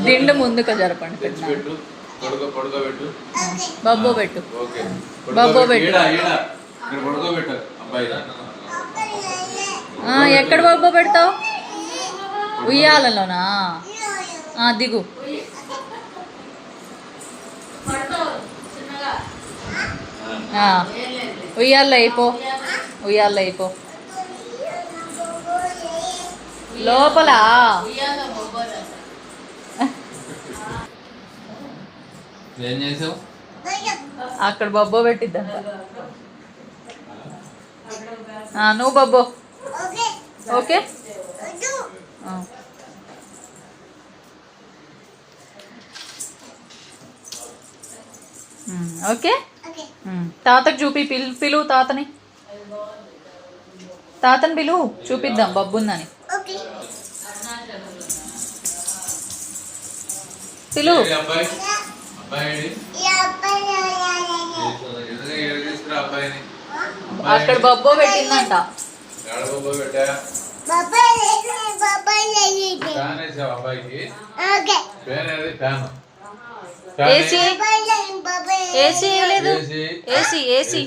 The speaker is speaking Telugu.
దిండు ముందుకు జరపండి. బబ్బో పెట్టు, బబ్బో పెట్టు. ఎక్కడ బబ్బో పెడతావు? ఉయ్యాలలోనా? దిగు. ఉయ్యాల్లో అయిపో, ఉయ్యాల్లో అయిపో. లోపల అక్కడ బొబ్బో పెట్టిద్దంట. నువ్వు బొబ్బో. Okay okay. తాతకు చూపి, పిలువు తాతని. తాతని పిలువు, చూపిద్దాం బబ్బుందని. పిలువు. అక్కడ బబ్బో పెట్టిందంట. ఏసీ ఏసీ లేదు, ఏసీ ఏసీ